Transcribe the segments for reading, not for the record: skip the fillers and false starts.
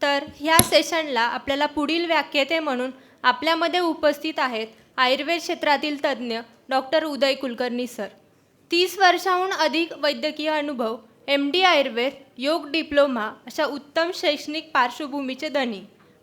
तर ह्या सेशनला आपल्याला पुढील व्याख्याते म्हणून आपल्यामध्ये उपस्थित आहेत आयुर्वेद क्षेत्रातील तज्ज्ञ डॉक्टर उदय कुलकर्णी सर. 30 वर्षाहून अधिक वैद्यकीय अनुभव, MD आयुर्वेद, योग डिप्लोमा अशा उत्तम शैक्षणिक पार्श्वभूमीचे धनी.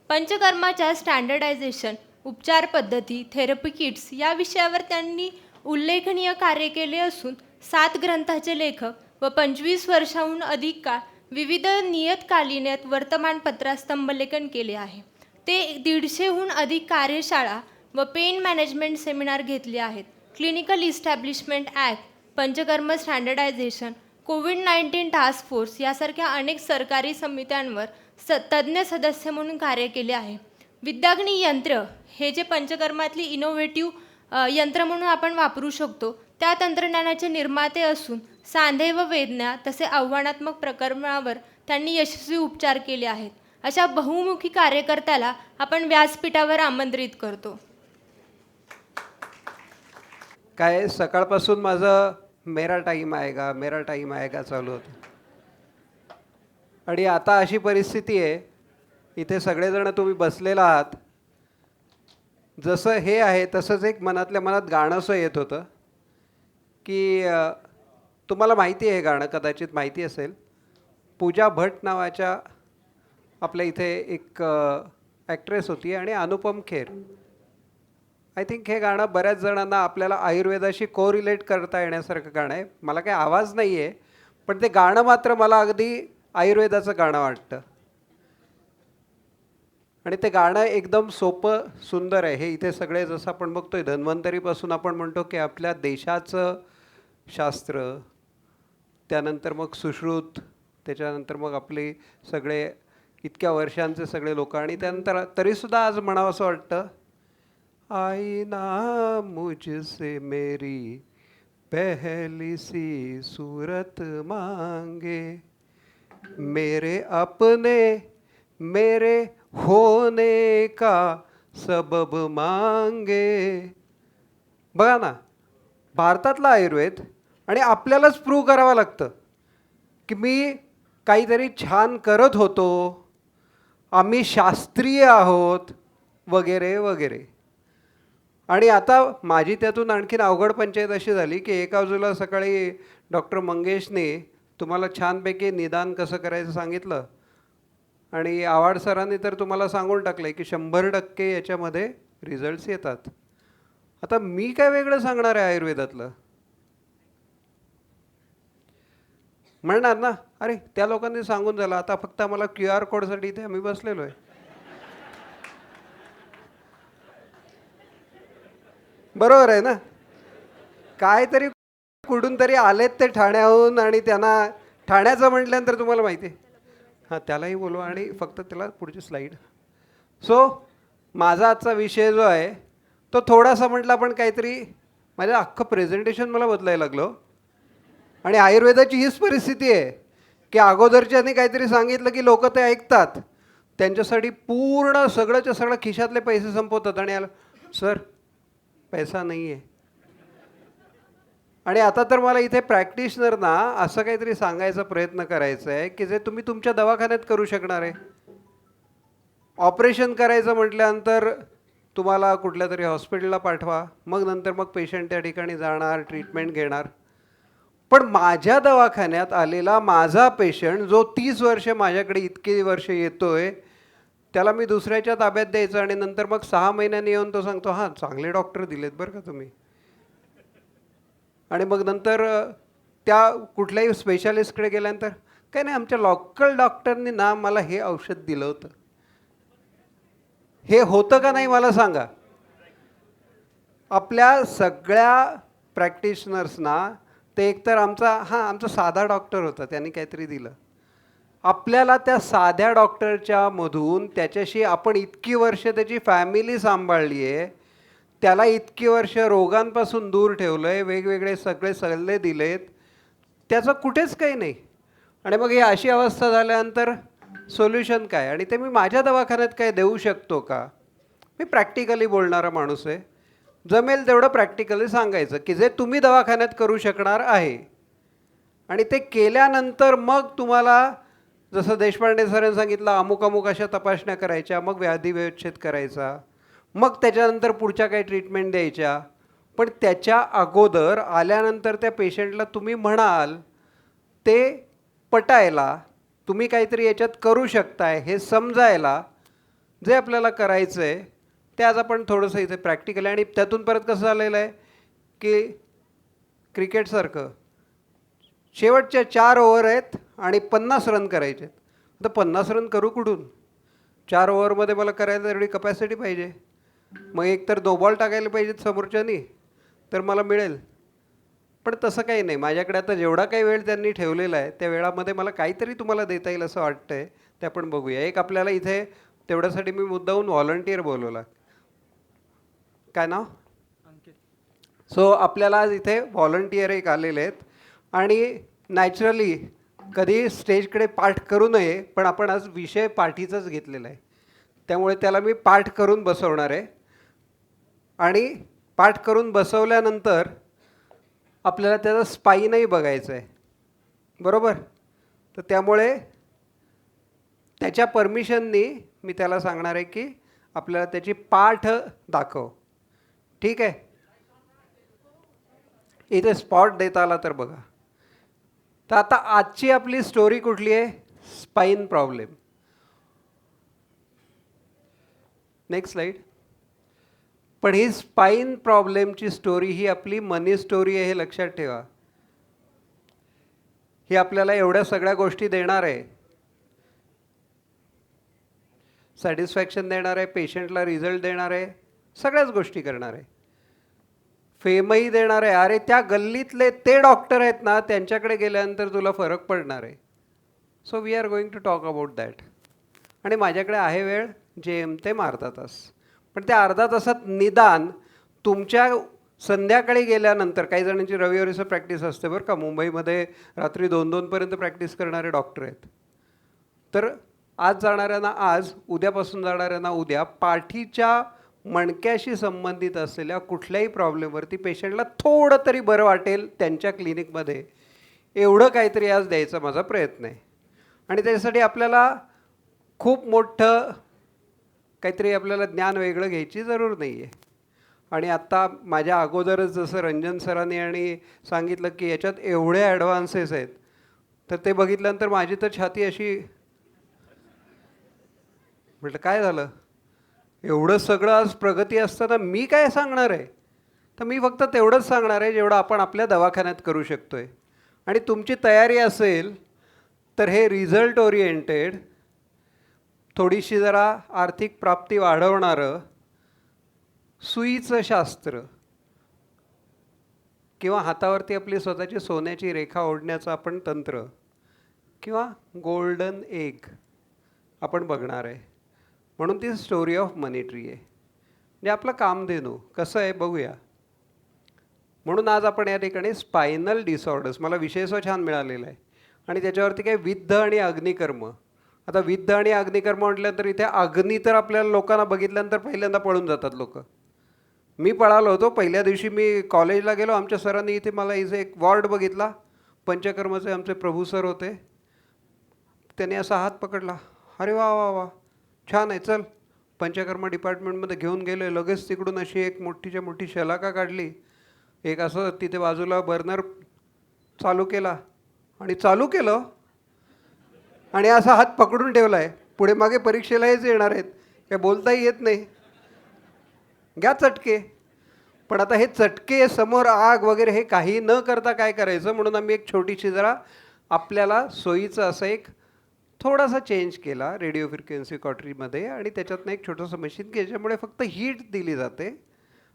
पंचकर्माच्या स्टँडर्डायझेशन, उपचार पद्धती, थेरपी किट्स या विषयावर त्यांनी उल्लेखनीय कार्य केले असून 7 ग्रंथाचे लेखक व 25 वर्षाहून अधिक काळ विविध नियतकालिकात वर्तमानपत्रात स्तंभलेखन केले आहे. ते 150हून अधिक कार्यशाळा व पेन मॅनेजमेंट सेमिनार घेतले आहेत. Clinical establishment act, panchakarma standardisation, कोविड-19 टास्क फोर्स यासारख्या अनेक सरकारी समित्यांवर तज्ज्ञ सदस्य म्हणून कार्य केले आहे. विद्याग्नी यंत्र हे जे पंचकर्मातली इनोव्हेटिव्ह यंत्र म्हणून आपण वापरू शकतो त्या तंत्रज्ञानाचे निर्माते असून सांधे व वेदना तसे आव्हानात्मक प्रकरणावर त्यांनी यशस्वी उपचार केले आहेत. अशा बहुमुखी कार्यकर्त्याला आपण व्यासपीठावर आमंत्रित करतो. काय सकाळपासून माझं मेरा टाईम आएगा चालू होतं आणि आता अशी परिस्थिती आहे, इथे सगळेजण तुम्ही बसलेला आहात. जसं हे आहे तसंच एक मनातल्या मनात गाणंसं येत होतं की तुम्हाला माहिती आहे, गाणं कदाचित माहिती असेल. पूजा भट नावाच्या आपल्या इथे एक ॲक्ट्रेस होती आणि अनुपम खेर. आय थिंक हे गाणं बऱ्याच जणांना आपल्याला आयुर्वेदाशी कोरिलेट करता येण्यासारखं गाणं आहे. मला काही आवाज नाही आहे, पण ते गाणं मात्र मला अगदी आयुर्वेदाचं गाणं वाटतं. आणि ते गाणं एकदम सोपं सुंदर आहे. हे इथे सगळे जसं आपण बघतोय धन्वंतरीपासून आपण म्हणतो की आपल्या देशाचं शास्त्र, त्यानंतर मग सुश्रुत, त्याच्यानंतर मग आपले सगळे इतक्या वर्षांचे सगळे लोक, आणि त्यानंतर तरीसुद्धा आज म्हणावं असं वाटतं, आईना मुझसे मेरी पहली सी सूरत मांगे, मेरे अपने मेरे होने का सबब मांगे. बघा ना, भारतातला आयुर्वेद आणि आपल्यालाच प्रूव्ह करावं लागतं की मी काहीतरी छान करत होतो, आम्ही शास्त्रीय आहोत वगैरे वगैरे. आणि आता माझी त्यातून आणखीन अवघड पंचायत अशी झाली की एका बाजूला सकाळी डॉक्टर मंगेशने तुम्हाला छानपैकी निदान कसं करायचं सांगितलं आणि आव्हाड सरांनी तर तुम्हाला सांगून टाकलं आहे की 100% याच्यामध्ये रिझल्ट्स येतात. आता मी काय वेगळं सांगणार आहे आयुर्वेदातलं? म्हणणार ना, अरे त्या लोकांनी सांगून झालं, आता फक्त आम्हाला QR कोडसाठी इथे आम्ही बसलेलो आहे. बरोबर आहे ना? काहीतरी कुठून तरी आलेत ते ठाण्याहून आणि त्यांना ठाण्याचं म्हटल्यानंतर तुम्हाला माहिती आहे, हां त्यालाही बोलवा आणि फक्त त्याला पुढची स्लाईड. सो माझा आजचा विषय जो आहे तो थोडासा म्हटला, पण काहीतरी माझं अख्खं प्रेझेंटेशन मला बदलायला लागलं. आणि आयुर्वेदाची हीच परिस्थिती आहे की अगोदरच्यानी काहीतरी सांगितलं की लोक ते ऐकतात, त्यांच्यासाठी पूर्ण सगळंच्या सगळं खिशातले पैसे संपवतात आणि सर पैसा नाही आहे. आणि आता तर मला इथे प्रॅक्टिशनरना असं काहीतरी सांगायचा प्रयत्न करायचा आहे की जे तुम्ही तुमच्या दवाखान्यात करू शकणार आहे. ऑपरेशन करायचं म्हटल्यानंतर तुम्हाला कुठल्या तरी हॉस्पिटलला पाठवा, मग नंतर मग पेशंट त्या ठिकाणी जाणार, ट्रीटमेंट घेणार. पण माझ्या दवाखान्यात आलेला माझा पेशंट जो 30 वर्ष माझ्याकडे इतके वर्ष येतोय, त्याला मी दुसऱ्याच्या ताब्यात द्यायचं आणि नंतर मग 6 महिन्यांनी येऊन तो सांगतो, हां चांगले डॉक्टर दिलेत बरं का तुम्ही. आणि मग नंतर त्या कुठल्याही स्पेशालिस्टकडे गेल्यानंतर, काही नाही आमच्या लोकल डॉक्टरनी ना मला हे औषध दिलं होतं. हे होतं का नाही मला सांगा? आपल्या सगळ्या प्रॅक्टिशनर्सना ते एकतर आमचा साधा डॉक्टर होता, त्यांनी काहीतरी दिलं. आपल्याला त्या साध्या डॉक्टरच्या मधून त्याच्याशी आपण इतकी वर्ष त्याची फॅमिली सांभाळली आहे, त्याला इतकी वर्ष रोगांपासून दूर ठेवलं आहे, वेगवेगळे सगळे सल्ले दिलेत, त्याचं कुठेच काही नाही. आणि मग ही अशी अवस्था झाल्यानंतर सोल्युशन काय? आणि ते मी माझ्या दवाखान्यात काय देऊ शकतो का? मी प्रॅक्टिकली बोलणारा माणूस आहे, जमेल तेवढं प्रॅक्टिकली सांगायचं की जे तुम्ही दवाखान्यात करू शकणार आहे. आणि ते केल्यानंतर मग तुम्हाला जसं देशपांडे सरांनी सांगितलं अमुक अमुक अशा तपासण्या करायच्या, मग व्याधी व्यवच्छेद करायचा, मग त्याच्यानंतर पुढच्या काही ट्रीटमेंट द्यायच्या. पण त्याच्या अगोदर आल्यानंतर त्या पेशंटला तुम्ही म्हणाल ते पटायला, तुम्ही काहीतरी याच्यात करू शकताय हे समजायला जे आपल्याला करायचं आहे ते आज आपण थोडंसं इथे प्रॅक्टिकल आहे. आणि त्यातून परत कसं झालेलं आहे की क्रिकेटसारखं शेवटच्या 4 ओव्हर आहेत आणि 50 रन करायचे आहेत. आता 50 रन करू कुठून? 4 ओव्हरमध्ये मला करायला तेवढी कपॅसिटी पाहिजे. मग एक तर 2 बॉल टाकायला पाहिजेत समोरच्यानी तर मला मिळेल. पण तसं काही नाही. माझ्याकडे आता जेवढा काही वेळ त्यांनी ठेवलेला आहे त्या वेळामध्ये मला काहीतरी तुम्हाला देता येईल असं वाटतं आहे, ते आपण बघूया. एक आपल्याला इथे तेवढ्यासाठी मी मुद्दाहून व्हॉलंटियर बोलवला. काय नाव? सो आपल्याला आज इथे व्हॉलंटियर एक आलेले आहेत आणि नॅचरली कधी स्टेजकडे पाठ करू नये, पण आपण आज विषय पाठीचाच घेतलेला आहे, त्यामुळे त्याला मी पाठ करून बसवणार आहे. आणि पाठ करून बसवल्यानंतर आपल्याला त्याचा स्पाईनही बघायचं आहे, बरोबर? तर त्यामुळे त्याच्या परमिशननी मी त्याला सांगणार आहे की आपल्याला त्याची पाठ दाखव. ठीक आहे? इथे स्पॉट देता आला तर बघा. तर आता आजची आपली स्टोरी कुठली आहे? Spine problem. Next slide. पण ही स्पाईन प्रॉब्लेमची स्टोरी ही आपली मनी स्टोरी आहे हे लक्षात ठेवा. ही आपल्याला एवढ्या सगळ्या गोष्टी देणार आहे, सॅटिस्फॅक्शन देणार आहे, पेशंटला रिझल्ट देणार आहे, सगळ्याच गोष्टी करणार आहे, फेमही देणार आहे. अरे त्या गल्लीतले ते डॉक्टर आहेत ना, त्यांच्याकडे गेल्यानंतर तुला फरक पडणार आहे. So we are going to talk about that. आणि माझ्याकडे आहे वेळ जेमतेम अर्धा तास. पण त्या अर्धा तासात निदान तुमच्या संध्याकाळी गेल्यानंतर, काही जणांची रविवारीचं प्रॅक्टिस असते बरं का, मुंबईमध्ये रात्री 2-2 पर्यंत प्रॅक्टिस करणारे डॉक्टर आहेत. तर आज जाणाऱ्यांना आज, उद्यापासून जाणाऱ्यांना उद्या, पाठीच्या मणक्याशी संबंधित असलेल्या कुठल्याही प्रॉब्लेमवरती पेशंटला थोडं तरी बरं वाटेल त्यांच्या क्लिनिकमध्ये, एवढं काहीतरी आज द्यायचा माझा प्रयत्न आहे. आणि त्याच्यासाठी आपल्याला खूप मोठं काहीतरी आपल्याला ज्ञान वेगळं घ्यायची जरूर नाही आहे. आणि आत्ता माझ्या अगोदरच जसं रंजन सरांनी आणि सांगितलं की याच्यात एवढे ॲडव्हान्सेस आहेत, तर ते बघितल्यानंतर माझी तर छाती अशी, म्हटलं काय झालं, एवढं सगळं आज प्रगती असताना मी काय सांगणार आहे? तर मी फक्त तेवढंच सांगणार आहे जेवढं आपण आपल्या दवाखान्यात करू शकतो आहे. आणि तुमची तयारी असेल तर हे रिझल्ट ओरिएंटेड, थोडीशी जरा आर्थिक प्राप्ती वाढवणारं सुईचं शास्त्र किंवा हातावरती आपली स्वतःची सोन्याची रेखा ओढण्याचं आपण तंत्र किंवा गोल्डन एग आपण बघणार आहे. म्हणून ती स्टोरी ऑफ मनी ट्री आहे. म्हणजे आपलं कामधेनू कसं आहे बघूया. म्हणून आज आपण या ठिकाणी स्पायनल डिसऑर्डर्स, मला विषयच छान मिळालेला आहे. आणि त्याच्यावरती काय विद्ध आणि अग्निकर्म. आता विद्ध आणि अग्निकर्म म्हटल्यानंतर इथे अग्नी तर आपल्याला लोकांना बघितल्यानंतर पहिल्यांदा पळून जातात लोक. मी पळालो होतो पहिल्या दिवशी. मी कॉलेजला गेलो, आमच्या सरांनी इथे मला इथे एक वॉर्ड बघितला, पंचकर्माचे आमचे प्रभू सर होते. त्याने असा हात पकडला, अरे वा वा वा छान आहे, चल पंचकर्मा डिपार्टमेंटमध्ये घेऊन गेलो. लगेच तिकडून अशी एक मोठीच्या मोठी शलाका काढली, एक असं तिथे बाजूला बर्नर चालू केला आणि चालू केलं आणि असा हात पकडून ठेवला आहे. पुढे मागे परीक्षेला हेच येणार आहेत, काय बोलताही येत नाही, घ्या चटके. पण आता हे चटके, समोर आग वगैरे हे काही न करता काय करायचं, म्हणून आम्ही एक छोटीशी जरा आपल्याला सोयीचं असं एक थोडासा चेंज केला रेडिओ फ्रिक्वेन्सी कॉटरीमध्ये. आणि त्याच्यातनं एक छोटंसं मशीन की ज्याच्यामुळे फक्त हीट दिली जाते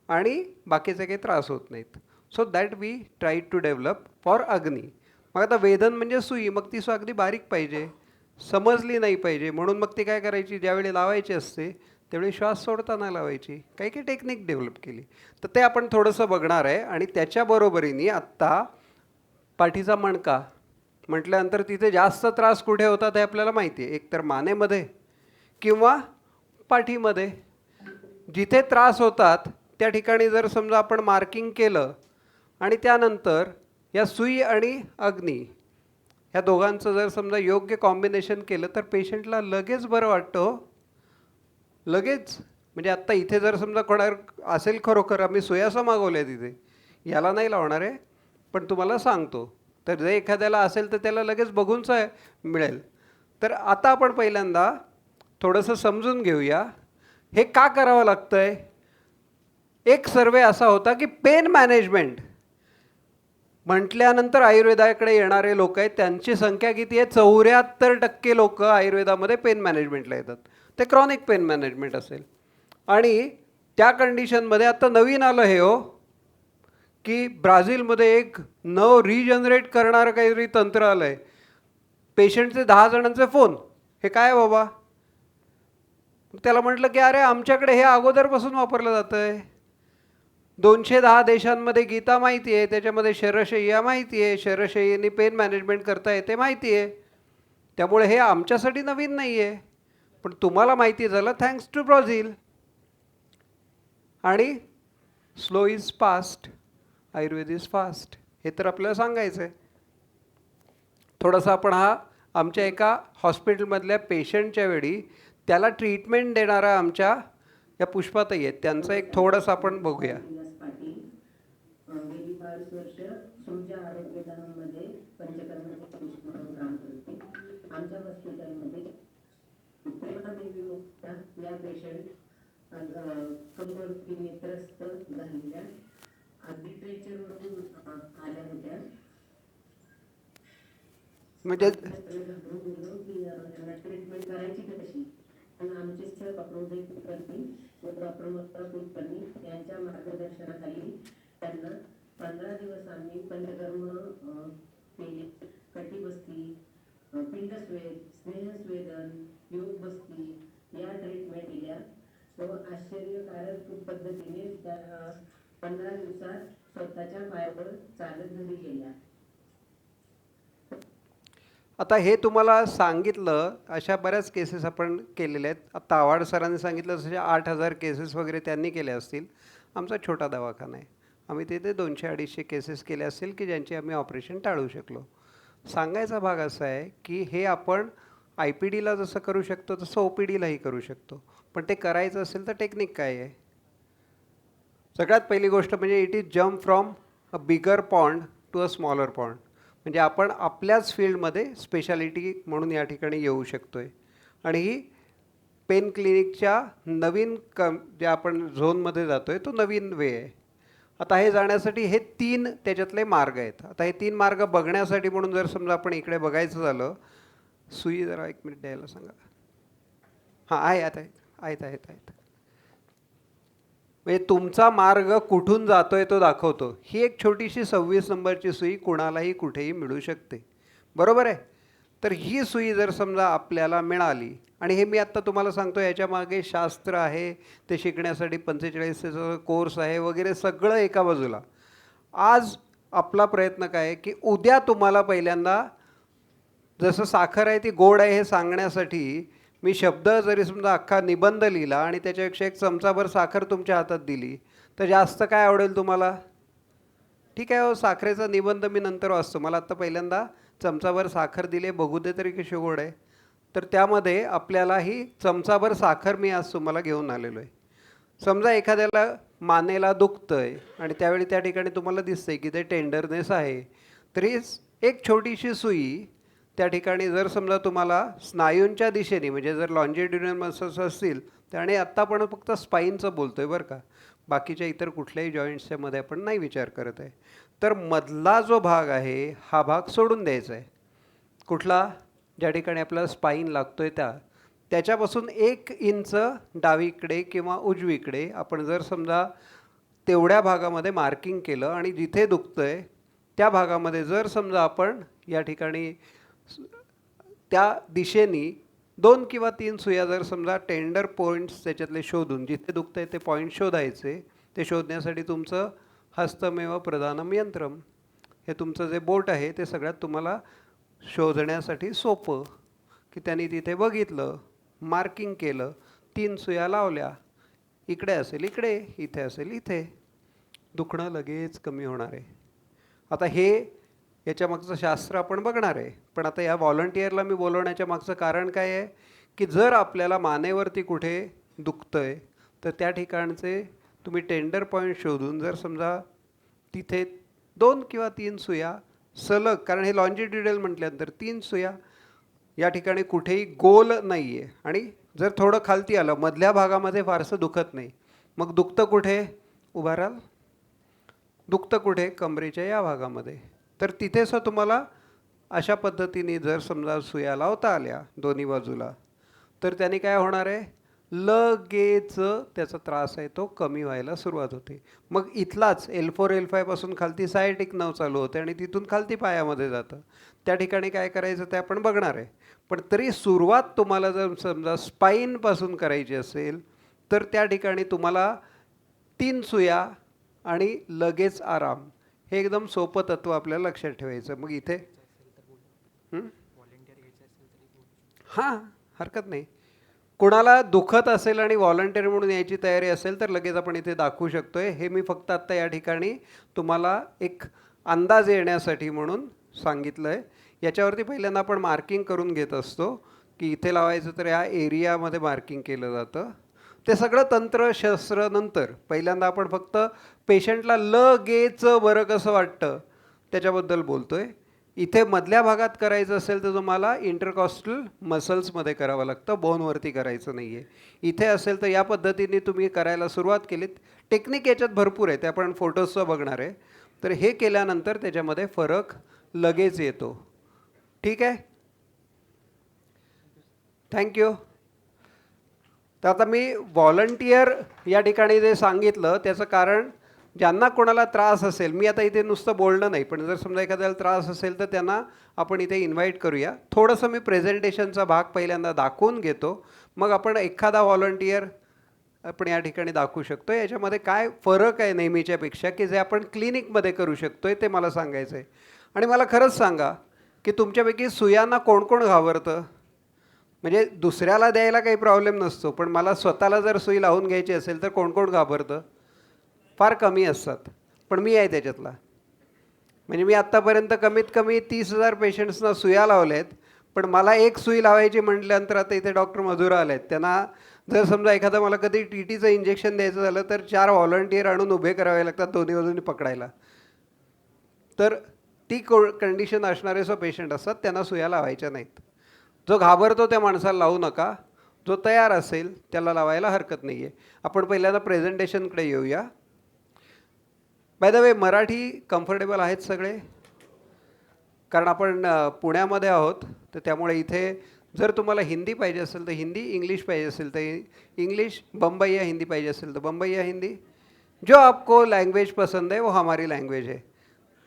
आणि बाकीचे काही त्रास होत नाहीत. So that we try to develop for Agni. मग आता वेदन म्हणजे सुई, मग ती अगदी बारीक पाहिजे, समजली नाही पाहिजे. म्हणून मग ती काय करायची, ज्यावेळी लावायची असते त्यावेळी श्वास सोडताना लावायची. काही काही टेक्निक डेव्हलप केली. तर ते आपण थोडंसं बघणार आहे. आणि त्याच्याबरोबरीने आत्ता पाठीचा मणका म्हटल्यानंतर तिथे जास्त त्रास कुठे होतात हे आपल्याला माहिती आहे, एकतर मानेमध्ये किंवा पाठीमध्ये. जिथे त्रास होतात त्या ठिकाणी जर समजा आपण मार्किंग केलं आणि त्यानंतर या सुई आणि अग्नी ह्या दोघांचं जर समजा योग्य कॉम्बिनेशन केलं तर पेशंटला लगेच बरं वाटतं हो. लगेच. म्हणजे आत्ता इथे जर समजा कोणावर असेल खरोखर, आम्ही सुयासा मागवल्या तिथे, याला नाही लावणार आहे पण तुम्हाला सांगतो, तर जर एखाद्याला असेल तर त्याला लगेच बघूनच मिळेल. तर आता आपण पहिल्यांदा थोडंसं समजून घेऊया हे का करावं लागतं आहे. एक सर्वे असा होता की पेन मॅनेजमेंट म्हटल्यानंतर आयुर्वेदाकडे येणारे लोक आहेत त्यांची संख्या किती आहे, 74% लोक आयुर्वेदामध्ये पेन मॅनेजमेंटला येतात. ते क्रॉनिक पेन मॅनेजमेंट असेल. आणि त्या कंडिशनमध्ये आता नवीन आलं हे हो की ब्राझीलमध्ये एक रिजनरेट करणारं काहीतरी तंत्र आलं आहे. पेशंटचे 10 जणांचे फोन, हे काय बाबा. त्याला म्हटलं की अरे आमच्याकडे हे अगोदरपासून वापरलं जातं आहे. 210 देशांमध्ये गीता माहिती आहे, त्याच्यामध्ये शरशय्या माहिती आहे, शरशय्येने पेन मॅनेजमेंट करता येते माहिती आहे. त्यामुळे हे आमच्यासाठी नवीन नाही आहे, पण तुम्हाला माहिती झालं थँक्स टू ब्राझील. आणि slow is fast, Ayurveda is fast, हे तर आपल्याला सांगायचं आहे. थोडासा आपण हा आमच्या एका हॉस्पिटलमधल्या पेशंटच्या वेळी त्याला ट्रीटमेंट देणारा आमच्या या पुष्पाताई आहेत, त्यांचं एक थोडंसं आपण बघूया. गेली 5 वर्ष तुमच्या आरोग्यदानामध्ये पंचकर्माचे पुष्प म्हणून काम करते. आमच्या हॉस्पिटलमध्ये प्रेमादेवी मुक्ता या पेशंट कंबरदुखीने त्रस्त झालेल्या लिटरेचरमधून आल्या होत्या. म्हणजे त्यांना ट्रीटमेंट करायची कशी, आणि आमचे सर डॉक्टर उदय कुलकर्णी व डॉक्टर मस्ता कुलकर्णी यांच्या मार्गदर्शनाखाली त्यांना 15 दिवस आम्ही पंचकर्म केले. कटिबस्ती, पिंडस्वेद, स्नेहस्वेदन, योग बस्ती या ट्रीटमेंट दिल्या व आश्चर्यकारक पद्धतीने त्या 15 दिवसात स्वतःच्या पायावर चालत घरी गेल्या. आता हे तुम्हाला सांगितलं, अशा बऱ्याच केसेस आपण केलेल्या आहेत. आता आव्हाड सरांनी सांगितलं तसे 8,000 केसेस वगैरे त्यांनी केल्या असतील. आमचा छोटा दवाखाना आहे, आम्ही तिथे 200-250 केसेस केले असतील की ज्यांची आम्ही ऑपरेशन टाळू शकलो. सांगायचा भाग असा आहे की हे आपण IPDला जसं करू शकतो तसं OPDलाही करू शकतो. पण ते करायचं असेल तर टेक्निक काय आहे. सगळ्यात पहिली गोष्ट म्हणजे it is jump from a bigger pond to a smaller pond. म्हणजे आपण आपल्याच फील्डमध्ये स्पेशालिटी म्हणून या ठिकाणी येऊ शकतो आहे. आणि ही पेन क्लिनिकच्या नवीन जे आपण झोनमध्ये जातो आहे तो नवीन वे आहे. आता हे जाण्यासाठी हे 3 त्याच्यातले मार्ग आहेत. आता हे 3 मार्ग बघण्यासाठी म्हणून जर समजा आपण इकडे बघायचं झालं, सुई जरा 1 मिनिट द्यायला सांगा. हां, आहेत. म्हणजे तुमचा मार्ग कुठून जातोय तो दाखवतो. ही एक छोटीशी 26 नंबरची सुई कुणालाही कुठेही मिळू शकते, बरोबर आहे. तर ही सुई जर समजा आपल्याला मिळाली, आणि हे मी आत्ता तुम्हाला सांगतो याच्या मागे शास्त्र आहे, ते शिकण्यासाठी 45 कोर्स आहे वगैरे सगळं एका बाजूला. आज आपला प्रयत्न काय आहे की उद्या तुम्हाला पहिल्यांदा जसं साखर आहे ती गोड आहे हे सांगण्यासाठी मी शब्द जरी समजा अख्खा निबंध लिहिला आणि त्याच्यापेक्षा 1 चमचाभर साखर तुमच्या हातात दिली तर जास्त काय आवडेल तुम्हाला. ठीक आहे हो, साखरेचा निबंध मी नंतर वाचतो, मला आत्ता पहिल्यांदा चमचाभर साखर दिली, बघू दे तरी कशी गोड आहे. तर त्यामध्ये आपल्याला ही चमचाभर साखर मी आज तुम्हाला घेऊन आलेलो आहे. समजा एखाद्याला मानेला दुखतं आहे आणि त्यावेळी त्या ठिकाणी तुम्हाला दिसतंय की ते टेंडरनेस आहे, तरी एक छोटीशी सुई त्या ठिकाणी जर समजा तुम्हाला स्नायूंच्या दिशेने, म्हणजे जर लॉन्जिट्युडिनल मसल्स असतील, आणि आत्ता आपण फक्त स्पाईनचं बोलतो आहे बरं का, बाकीच्या इतर कुठल्याही जॉईंट्सच्या मध्ये आपण नाही विचार करत आहे, तर मधला जो भाग आहे हा भाग सोडून द्यायचा आहे. कुठला, ज्या ठिकाणी आपल्याला स्पाईन लागतो आहे त्याच्यापासून 1 इंच डावीकडे किंवा उजवीकडे आपण जर समजा तेवढ्या भागामध्ये मार्किंग केलं आणि जिथे दुखतं आहे त्या भागामध्ये जर समजा आपण या ठिकाणी त्या दिशेने 2 किंवा 3 सुया जर समजा टेंडर पॉईंट्स त्याच्यातले शोधून, जिथे दुखतं आहे ते पॉईंट शोधायचे. ते शोधण्यासाठी तुमचं हस्तमेव प्रधानम यंत्रम, हे तुमचं जे बोट आहे ते सगळ्यात तुम्हाला शोधण्यासाठी सोपं, की त्यांनी तिथे बघितलं, मार्किंग केलं, 3 सुया लावल्या, इकडे असेल इकडे, इथे असेल इथे, दुखणं लगेच कमी होणार आहे. आता हे याच्या मागचं शास्त्र आपण बघणार आहे. पण आता या व्हॉलंटियरला मी बोलवण्याच्या मागचं कारण काय आहे की जर आपल्याला मानेवरती कुठे दुखतं आहे तर त्या ठिकाणचे तुम्ही टेंडर पॉईंट शोधून जर समजा तिथे 2 किंवा 3 सुया सलग, कारण हे लॉन्जिट्युडल म्हटल्यानंतर 3 सुया या ठिकाणी कुठेही गोल नाही आहे आणि जर थोडं खालती आलं मधल्या भागामध्ये फारसं दुखत नाही, मग दुखतं कुठे? उभा राहाल, दुखतं कुठे? कमरेच्या या भागामध्ये. तर तिथेच तुम्हाला अशा पद्धतीने जर समजा सुया लावता आल्या दोन्ही बाजूला तर त्याने काय होणार आहे? लगेच त्याचा त्रास आहे तो कमी व्हायला सुरुवात होते. मग इथलाच L4 L5 पासून खालती सायटिक नर्व चालू होते आणि तिथून खालती पायामध्ये जातं. त्या ठिकाणी काय करायचं ते आपण बघणार आहे. पण तरी सुरुवात तुम्हाला जर समजा स्पाईनपासून करायची असेल तर त्या ठिकाणी तुम्हाला 3 सुया आणि लगेच आराम, हे एकदम सोपं तत्त्व आपल्याला लक्षात ठेवायचं. मग इथे हां, हरकत नाही. कुणाला दुखत असेल आणि व्हॉलंटियर म्हणून यायची तयारी असेल तर लगेच आपण इथे दाखवू शकतो आहे. हे मी फक्त आत्ता या ठिकाणी तुम्हाला एक अंदाज येण्यासाठी म्हणून सांगितलं आहे. याच्यावरती पहिल्यांदा आपण मार्किंग करून घेत असतो की इथे लावायचं तर या एरियामध्ये मार्किंग केलं जातं. ते सगळं तंत्र शस्त्र नंतर पहिल्यांदा आपण फक्त पेशंटला लगेच बरं कसं वाटतं त्याच्याबद्दल बोलतो आहे. इथे मधल्या भागात करायचं असेल तर तुम्हाला इंटरकॉस्टल मसल्समध्ये करावं लागतं, बोनवरती करायचं नाही आहे. इथे असेल तर या पद्धतीने तुम्ही करायला सुरुवात केलीत. टेक्निक याच्यात भरपूर आहे, ते आपण फोटोजचं बघणार आहे. तर हे केल्यानंतर त्याच्यामध्ये फरक लगेच येतो. ठीक आहे, थँक्यू. तर आता मी व्हॉलंटियर या ठिकाणी जे सांगितलं त्याचं कारण ज्यांना कोणाला त्रास असेल, मी आता इथे नुसतं बोलणं नाही, पण जर समजा एखाद्याला त्रास असेल तर त्यांना आपण इथे इन्व्हाइट करूया. थोडंसं मी प्रेझेंटेशनचा भाग पहिल्यांदा दाखवून घेतो, मग आपण एखादा व्हॉलंटियर आपण या ठिकाणी दाखवू शकतो. याच्यामध्ये काय फरक आहे नेहमीच्यापेक्षा की जे आपण क्लिनिकमध्ये करू शकतो आहे ते मला सांगायचं आहे. आणि मला खरंच सांगा की तुमच्यापैकी सुयांना कोण कोण घाबरतं? म्हणजे दुसऱ्याला द्यायला काही प्रॉब्लेम नसतो, पण मला स्वतःला जर सुई लावून घ्यायची असेल तर कोण कोण घाबरतं? फार कमी असतात, पण मी आहे त्याच्यातला. म्हणजे मी आत्तापर्यंत कमीत कमी 30,000 पेशंट्सना सुया लावल्या आहेत, पण मला एक सुई लावायची म्हटल्यानंतर आता इथे डॉक्टर मधुरा आले आहेत, त्यांना जर समजा एखादं मला कधी TTचं इंजेक्शन द्यायचं झालं तर 4 व्हॉलंटियर आणून उभे करावे लागतात दोन्ही बाजूंनी पकडायला. तर ती कंडिशन असणारे जो पेशंट असतात त्यांना सुया लावायच्या नाहीत. जो घाबरतो त्या माणसाला लावू नका, जो तयार असेल त्याला लावायला हरकत नाही आहे. आपण पहिल्यांदा प्रेझेंटेशनकडे येऊया. By the way, Marathi comfortable आहेत सगळे? कारण आपण पुण्यामध्ये आहोत, तर त्यामुळे इथे जर तुम्हाला हिंदी पाहिजे असेल तर हिंदी, इंग्लिश पाहिजे असेल तर इंग्लिश, बम्बईया हिंदी पाहिजे असेल तर बम्बईया हिंदी. जो आपको लँग्वेज पसंद है वो हमारी लँग्वेज है.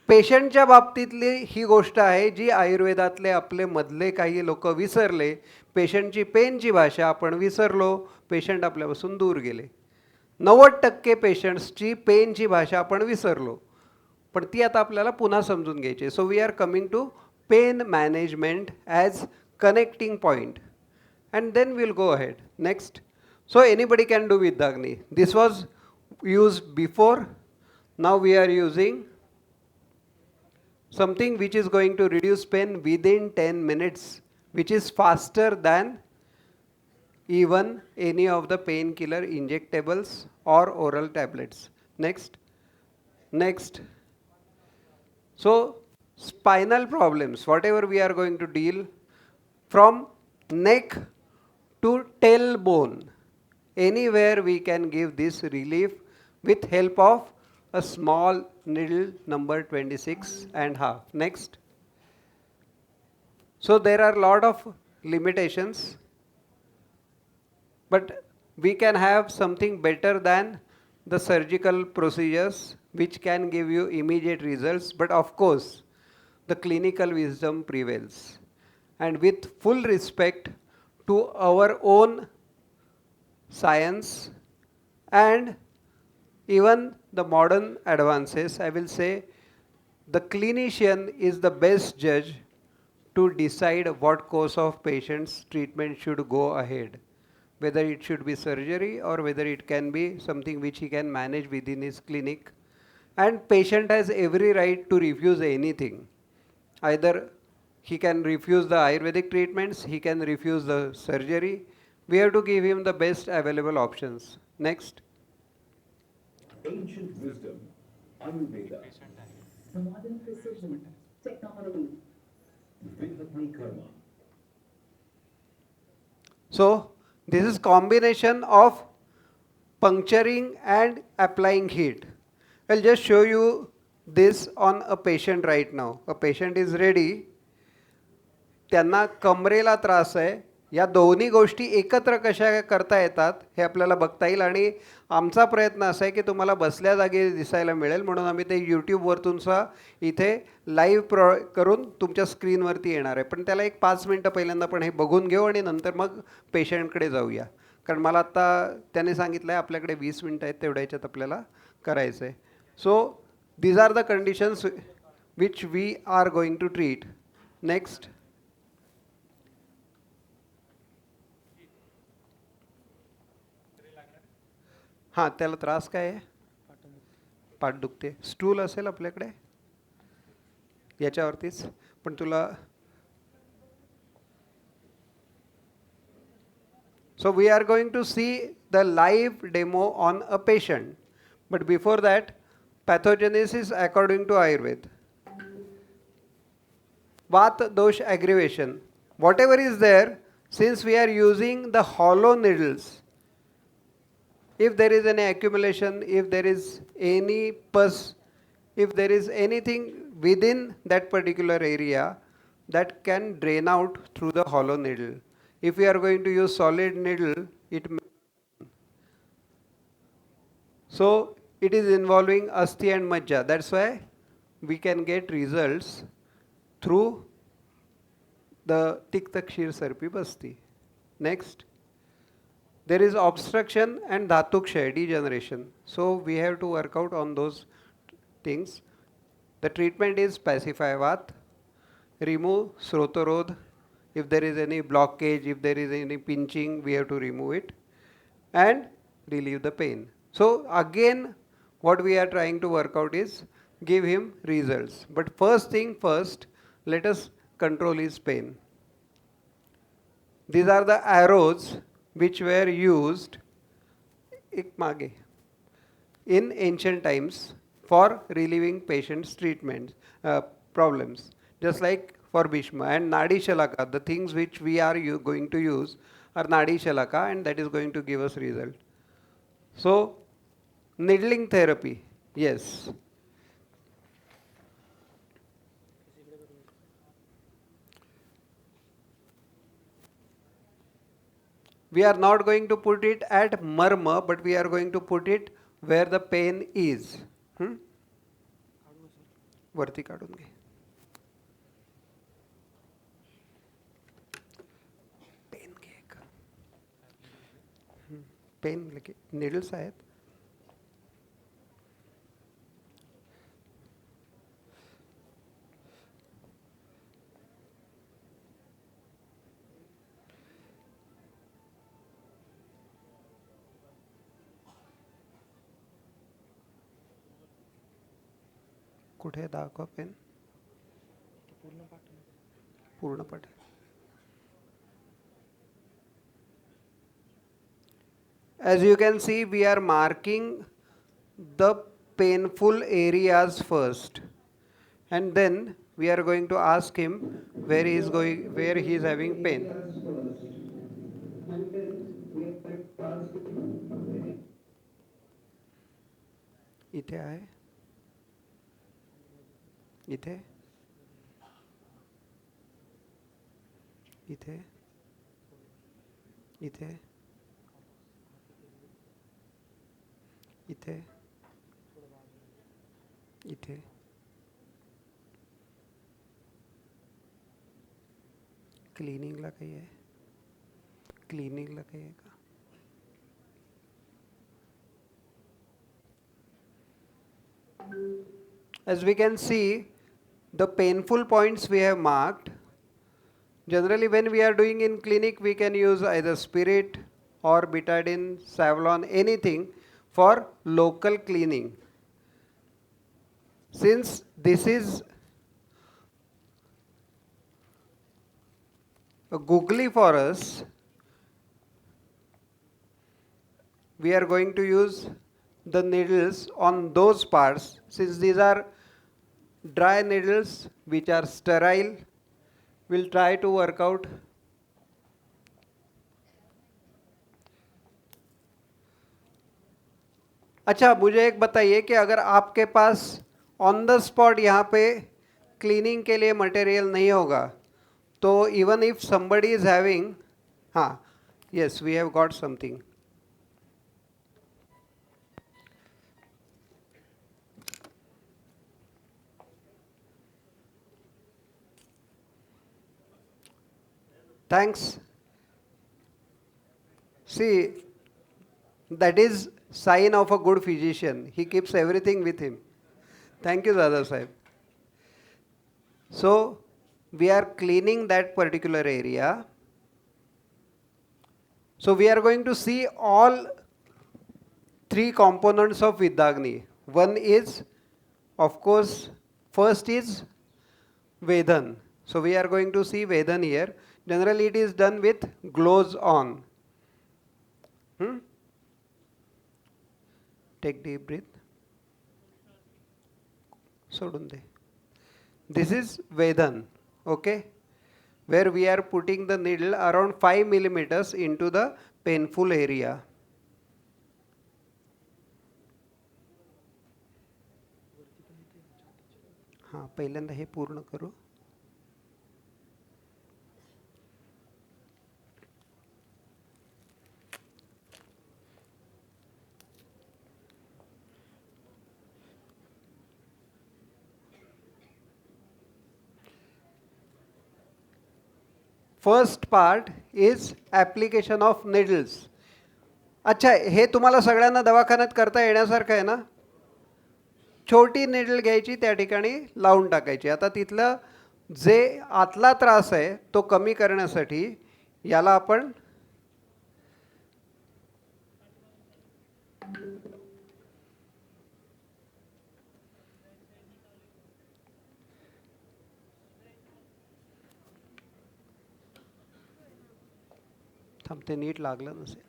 पेशंटच्या बाबतीतली ही गोष्ट आहे जी आयुर्वेदातले आपले मधले काही लोक विसरले. पेशंटची पेनची भाषा आपण विसरलो, पेशंट आपल्यापासून दूर गेले. 90% पेशंट्सची पेनची भाषा आपण विसरलो, पण ती आता आपल्याला पुन्हा समजून घ्यायची. So we are coming to pain management as connecting point and then will go ahead. Next. So anybody can do with दागनी. This was used before. Now we are using something which is going to reduce pain within 10 minutes, which is faster than even any of the painkiller injectables or oral tablets. Next. Next. So spinal problems, whatever we are going to deal, from neck to tailbone, anywhere we can give this relief with help of a small needle number 26.5. Next. So there are a lot of limitations, but we can have something better than the surgical procedures which can give you immediate results, but of course the clinical wisdom prevails. And with full respect to our own science and even the modern advances, I will say the clinician is the best judge to decide what course of patient's treatment should go ahead, whether it should be surgery or whether it can be something which he can manage within his clinic. And patient has every right to refuse anything. Either he can refuse the Ayurvedic treatments, he can refuse the surgery. We have to give him the best available options. Next. Ancient wisdom, Ayurveda, Modern precision, technology. Vidhatma Karma. So this is combination of puncturing and applying heat. I'll just show you this on a patient right now. A patient is ready. त्यांना कमरेला त्रास आहे. या दोन्ही गोष्टी एकत्र कशा करता येतात हे आपल्याला बघता येईल आणि आमचा प्रयत्न असा आहे की तुम्हाला बसल्या जागी दिसायला मिळेल म्हणून आम्ही ते यूट्यूबवरतून सुद्धा इथे लाईव्ह करून तुमच्या स्क्रीनवरती येणार आहे. पण त्याला एक 5 मिनटं पहिल्यांदा पण हे बघून घेऊ आणि नंतर मग पेशंटकडे जाऊया. कारण मला आत्ता त्याने सांगितलं आहे आपल्याकडे 20 मिनटं आहेत तेवढ्या ह्याच्यात आपल्याला करायचं आहे. So these are the conditions which we are going to treat. Next. हां, त्याला त्रास काय आहे? पाठ दुखते. स्टूल असेल आपल्याकडे याच्यावरतीच. पण तुला so we are going to see the live demo on a patient, but before that pathogenesis according to Ayurveda. Vata dosh aggravation, whatever is there, since we are using the hollow needles, if there is any accumulation, if there is any pus, if there is anything within that particular area, that can drain out through the hollow needle. If we are going to use solid needle, it may. So it is involving asthi and majja. That's why we can get results through the Tikta Kshir Sarpi Basti. Next. There is obstruction and dhatukshay, degeneration. So we have to work out on those things. The treatment is pacify Vata, remove Srotarodh. If there is any blockage, if there is any pinching, we have to remove it and relieve the pain. So again, what we are trying to work out is give him results. But first thing first, let us control his pain. These are the arrows which were used in ancient times for relieving patients' treatments, problems. Just like for Bhishma and Nadi Shalaka, the things which we are going to use are Nadi Shalaka, and that is going to give us result. So, needling therapy, yes. We are not going to put it at marma, but we are going to put it where the pain is. Varti काढून घे. Pen लेके needles आहेत. कुठे दाखवा pen? पूर्ण पाठ. As you can see, we are marking the painful areas first, and then we are going to ask him where he is having pain. इथे आहे, इथे, इथे, इथे, इथे, इथे. क्लीनिंगला काही आहे? क्लीनिंगला काही आहे का? As we can see, the painful points we have marked. Generally, when we are doing in clinic, we can use either spirit or betadine, Savlon, anything for local cleaning. Since this is googly for us. We are going to use the needles on those parts, since these are dry needles which are sterile. We'll try to work out. अच्छा, मुझे एक बताइए कि अगर आपके pass on the spot यहाँ पे cleaning के लिए material नहीं होगा, तो even if somebody is having, हाँ, yes, we have got something. Thanks. See, that is sign of a good physician. He keeps everything with him. Thank you, Dada Sahib. So, we are cleaning that particular area. So, we are going to see all three components of Vidyagni. One is, of course, first is Vedan. So, we are going to see Vedan here. Generally, it is done with gloves on. Take deep breath. Sodun de. This is Vedan, okay, where we are putting the needle around 5 millimeters into the painful area. हाँ, पहिल्यांदा हे पूर्ण करू. First part is application of needles. अच्छा, हे तुम्हाला सगळ्यांना दवाखान्यात करता येण्यासारखं आहे ना. छोटी निडल घ्यायची, त्या ठिकाणी लावून टाकायची. आता तिथलं जे आतला त्रास आहे तो कमी करण्यासाठी याला आपण थांबते, नीट लागलं नसेल.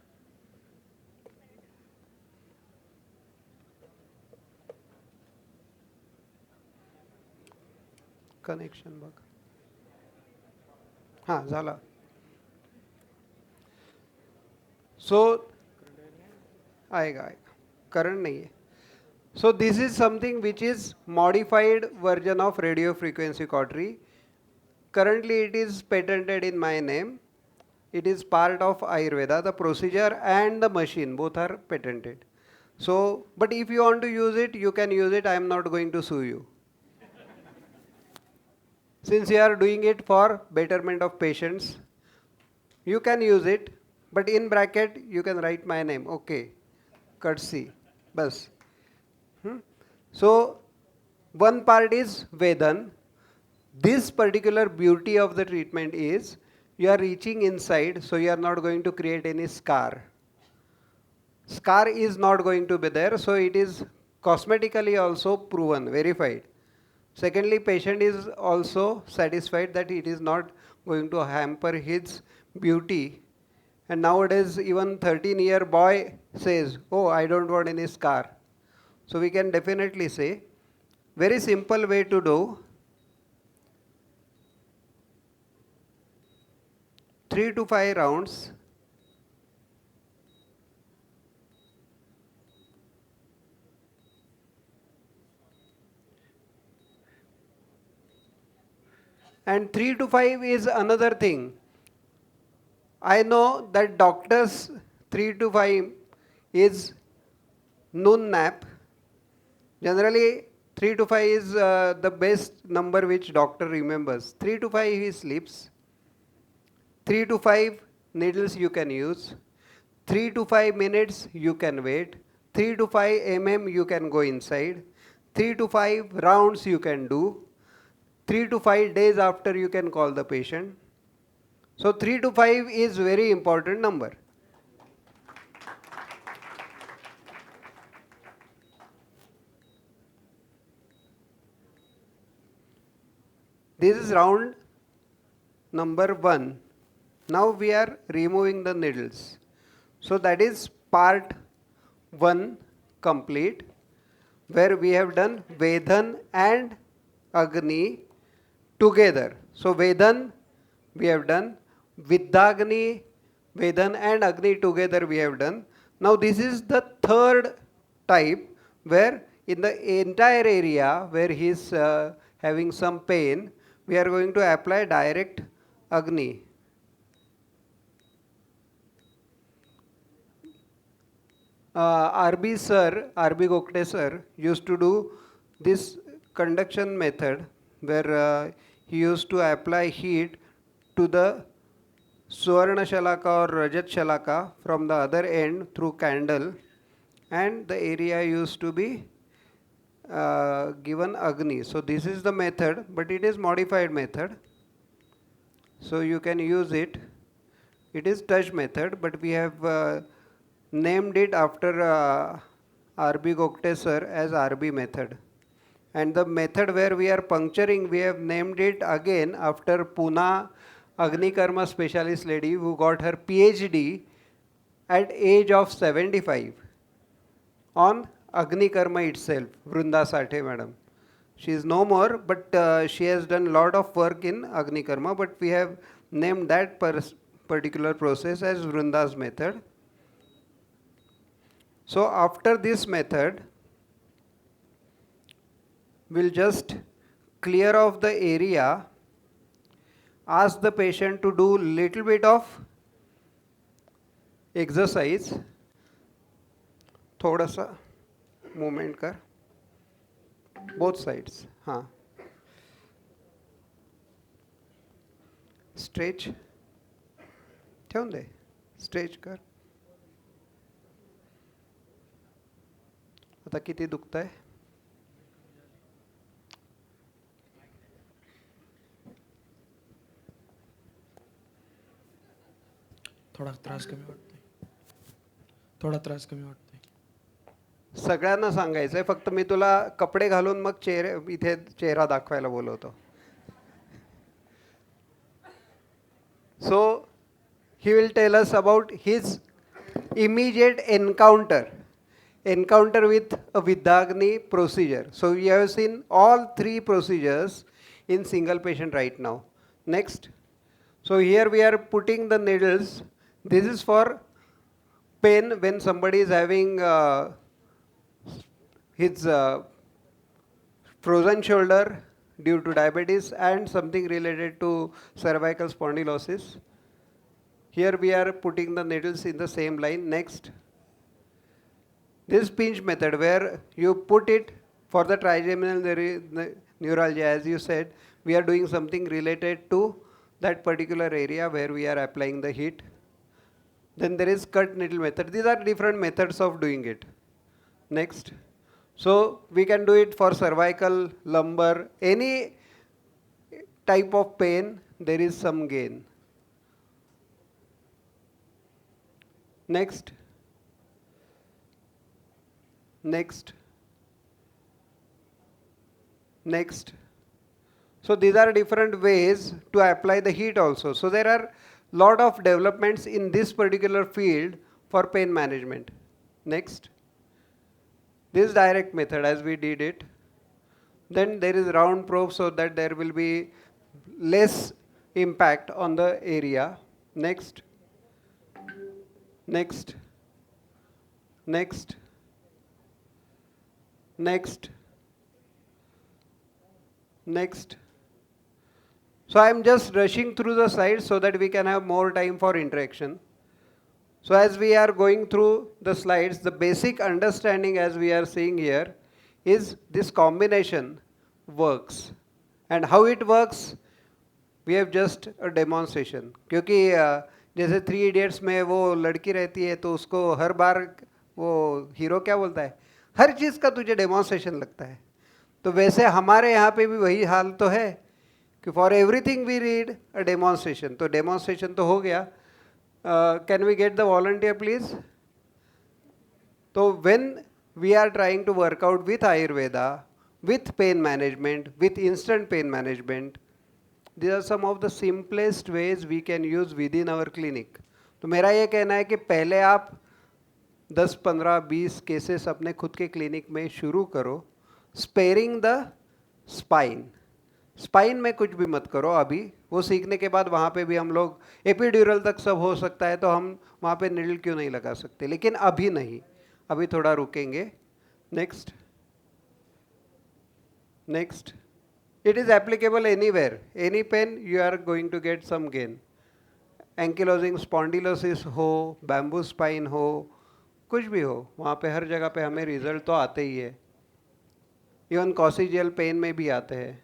कनेक्शन बघ. हां, झाला. सो आएगा आएगा, करंट नहीं है. So this is something which is modified version of radio frequency cautery. Currently it is patented in my name. It is part of Ayurveda. The procedure and the machine both are patented. So, but if you want to use it, you can use it. I am not going to sue you. Since you are doing it for betterment of patients, you can use it, but in bracket you can write my name. Okay, courtesy, bas. So one part is Vedan. This particular beauty of the treatment is you are reaching inside, so you are not going to create any scar. Scar is not going to be there, so it is cosmetically also proven, verified. Secondly, patient is also satisfied that it is not going to hamper his beauty. And nowadays even 13-year boy says, oh, I don't want any scar. So we can definitely say, very simple way to do. 3 to 5 rounds. And 3 to 5 is another thing. I know that doctors 3 to 5 is noon nap. Generally 3 to 5 is the best number which doctor remembers. 3 to 5 he sleeps. 3 to 5 needles you can use. 3 to 5 minutes you can wait. 3 to 5 mm you can go inside. 3 to 5 rounds you can do. 3 to 5 days after you can call the patient. So 3 to 5 is very important number. This is round number 1. Now we are removing the needles. So that is part 1 complete, where we have done Vedhan and Agni together. So Vedhan we have done, Vidyagni, Vedhan and Agni together we have done. Now this is the third type, where in the entire area where he is having some pain, we are going to apply direct Agni. RB Gokte sir used to do this conduction method, where he used to apply heat to the Suvarna Shalaka or Rajat Shalaka from the other end through candle, and the area used to be given Agni. So this is the method, but it is modified method. So you can use it. It is touch method, but we have named it after RB Gokte sir as RB method. And the method where we are puncturing, we have named it again after Pune Agni Karma specialist lady who got her PhD at age of 75 on Agni Karma itself, Vrunda Sathe madam. She is no more, but she has done lot of work in Agni Karma, but we have named that particular process as Vrunda's method. So after this method, we'll just clear off the area, ask the patient to do little bit of exercise, थोड़ा सा movement कर, both sides, हाँ, stretch, ठेवून दे, stretch कर. आता किती दुखतंय? थोडा त्रास कमी वाटतोय. थोडा त्रास कमी वाटतोय. सगळ्यांना सांगायचंय, फक्त मी तुला कपडे घालून मग इथे चेहरा दाखवायला बोलवतो. So he will tell us about his immediate encounter with a Vidyagni procedure. So we have seen all 3 procedures in single patient right now. Next. So here we are putting the needles. This is for pain when somebody is having his frozen shoulder due to diabetes and something related to cervical spondylosis. Here we are putting the needles in the same line. Next. This pinch method, where you put it for the trigeminal neuralgia, as you said, we are doing something related to that particular area where we are applying the heat. Then there is cut needle method. These are different methods of doing it. Next. So we can do it for cervical, lumbar, any type of pain, there is some gain. Next. Next. Next. So these are different ways to apply the heat also. So there are lot of developments in this particular field for pain management. Next. This direct method as we did it. Then there is round probe so that there will be less impact on the area. Next. Next. Next. Next. Next. So I am just rushing through the slides so that we can have more time for interaction. So as we are going through the slides, the basic understanding as we are seeing here is this combination works. And how it works, we have just a demonstration. क्योंकि जैसे 3 Idiots में वो लड़की रहती है तो उसको हर बार वो हीरो क्या बोलता है, हर चीज़ का तुझे डेमोन्स्ट्रेशन लगता है. तो वैसे हमारे यहाँ पे भी वही हाल तो है कि for everything we read a demonstration. तो डेमोन्स्ट्रेशन तो हो गया. Can we get the volunteer please. तो when we are trying to work out with Ayurveda, with pain management, with instant pain management, these are some of the simplest ways we can use within our clinic. तो मेरा ये कहना है कि पहले आप 10, 15, 20 cases अपने खुद के क्लिनिक में शुरू करो, स्पेयरिंग द स्पाइन में कुछ भी मत करो अभी, वो सीखने के बाद वहाँ पे भी हम लोग एपिड्यूरल तक सब हो सकता है तो हम वहाँ पे निडल क्यों नहीं लगा सकते, लेकिन अभी नहीं, अभी थोड़ा रुकेंगे. Next. It is applicable anywhere. Any pain you are going to get some gain. Ankylosing spondylosis हो, बैम्बू स्पाइन हो, कुछ भी हो, वहाँ पे हर जगह पे हमें रिजल्ट तो आते ही है. इवन कॉसिजियल पेन में भी आते हैं.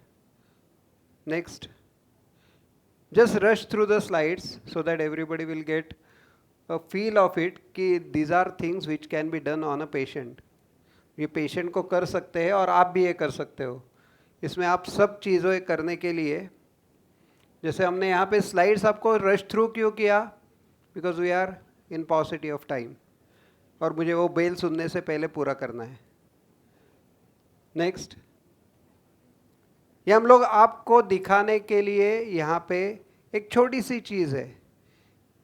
Next. Just rush through the slides so that everybody will get a feel of it कि these are things which can be done on a patient. ये पेशेंट को कर सकते हैं और आप भी ये कर सकते हो. इसमें आप सब चीज़ों करने के लिए, जैसे हमने यहाँ पे स्लाइड्स आपको रश थ्रू क्यों किया, because we are in paucity of time और मुझे वो बेल सुनने से पहले पूरा करना है. नेक्स्ट. ये हम लोग आपको दिखाने के लिए यहाँ पे एक छोटी सी चीज़ है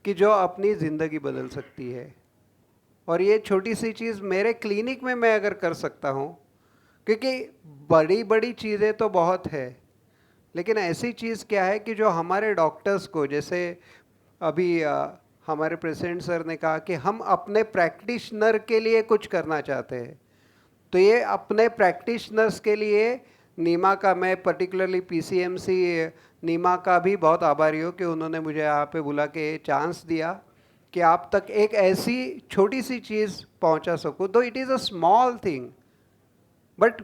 कि जो अपनी ज़िंदगी बदल सकती है. और ये छोटी सी चीज़ मेरे क्लिनिक में मैं अगर कर सकता हूँ, क्योंकि बड़ी बड़ी चीज़ें तो बहुत है, लेकिन ऐसी चीज़ क्या है कि जो हमारे डॉक्टर्स को, जैसे अभी हमारे प्रेसिडेंट सर ने कहा कि हम अपने प्रैक्टिशनर के लिए कुछ करना चाहते हैं, तो ये अपने प्रैक्टिशनर्स के लिए नीमा का, मैं पर्टिकुलरली पीसीएमसी नीमा का भी बहुत आभारी हूँ कि उन्होंने मुझे यहाँ पे बुला के चांस दिया कि आप तक एक ऐसी छोटी सी चीज़ पहुँचा सकूँ. तो it is a small thing but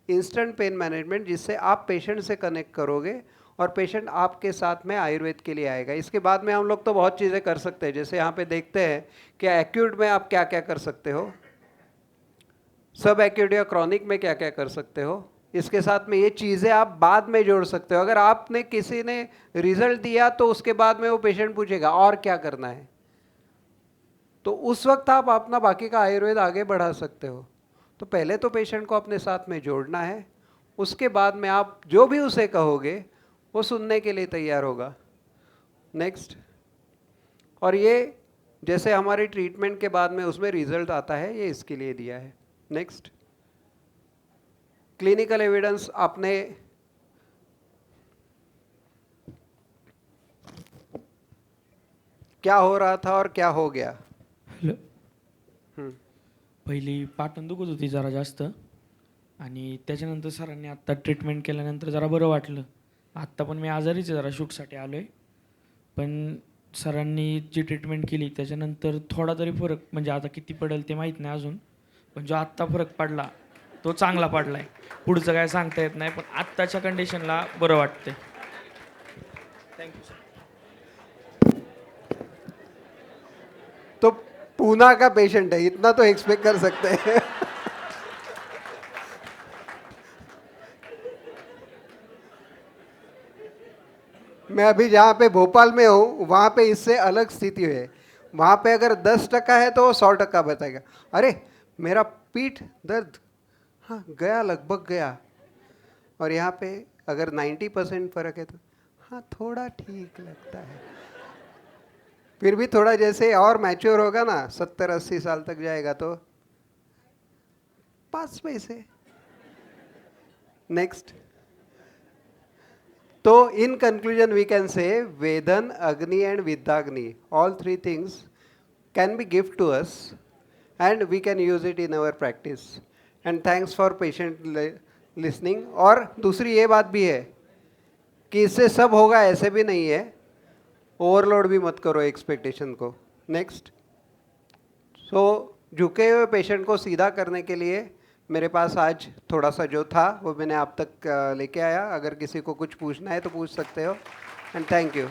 instant pain management, जिससे आप पेशेंट से कनेक्ट करोगे और पेशेंट आपके साथ में आयुर्वेद के लिए आएगा. इसके बाद में हम लोग तो बहुत चीज़ें कर सकते हैं, जैसे यहाँ पे देखते हैं कि एक्यूट में आप क्या क्या कर सकते हो, सब एक्यूट या क्रॉनिक में क्या क्या कर सकते हो. इसके साथ में ये चीज़ें आप बाद में जोड़ सकते हो. अगर आपने किसी ने रिजल्ट दिया तो उसके बाद में वो पेशेंट पूछेगा और क्या करना है, तो उस वक्त आप अपना बाकी का आयुर्वेद आगे बढ़ा सकते हो. तो पहले तो पेशेंट को अपने साथ में जोड़ना है, उसके बाद में आप जो भी उसे कहोगे वो सुनने के लिए तैयार होगा. नेक्स्ट. और ये जैसे हमारी ट्रीटमेंट के बाद में उसमें रिजल्ट आता है, ये इसके लिए दिया है. नेक्स्ट. क्लिनिकल एविडेंस आपने क्या हो रहा था और क्या हो गया. हॅलो. पहिली पाटण दुखत होती जरा जास्त, आणि त्याच्यानंतर सरांनी आत्ता ट्रीटमेंट केल्यानंतर जरा बरं वाटलं. आत्ता पण मी आजारीच आहे, जरा शूटसाठी आलो आहे. पण सरांनी जी ट्रीटमेंट केली त्याच्यानंतर थोडा तरी फरक, म्हणजे आता किती पडेल ते माहीत नाही अजून, पण जो आत्ता फरक पडला तो चांगला पडला आहे. पुढचं काय सांगता येत नाही, पण आत्ताच्या कंडिशनला बरं वाटतंय. Thank you sir. तो पूना का पेशेंट है, इतना तो एक्सपेक्ट कर सकते हैं. मैं अभी जहाँ पे भोपाल में हूँ वहाँ पे इससे अलग स्थिति है. वहाँ पे अगर 10% है तो वो 100% बताएगा. अरे मेरा पीठ दर्द, हाँ गया, लगभग गया. और यहाँ पे अगर 90% फ़र्क है तो हाँ थोड़ा ठीक लगता है. फिर भी थोड़ा जैसे और मैच्योर होगा ना, 70-80 साल तक जाएगा तो 5 पैसे. नेक्स्ट. तो in conclusion we can say वेदन, अग्नि एंड विद्याग्नि, all 3 things can be gift to us and we can use it in our practice. And thanks for patient listening. और दूसरी ये बात भी है कि इससे सब होगा ऐसे भी नहीं है, ओवरलोड भी मत करो एक्सपेक्टेशन को. नेक्स्ट. सो झुके हुए पेशेंट को सीधा करने के लिए मेरे पास आज थोड़ा सा जो था वो मैंने आप तक लेके आया. अगर किसी को कुछ पूछना है तो पूछ सकते हो. End thank you.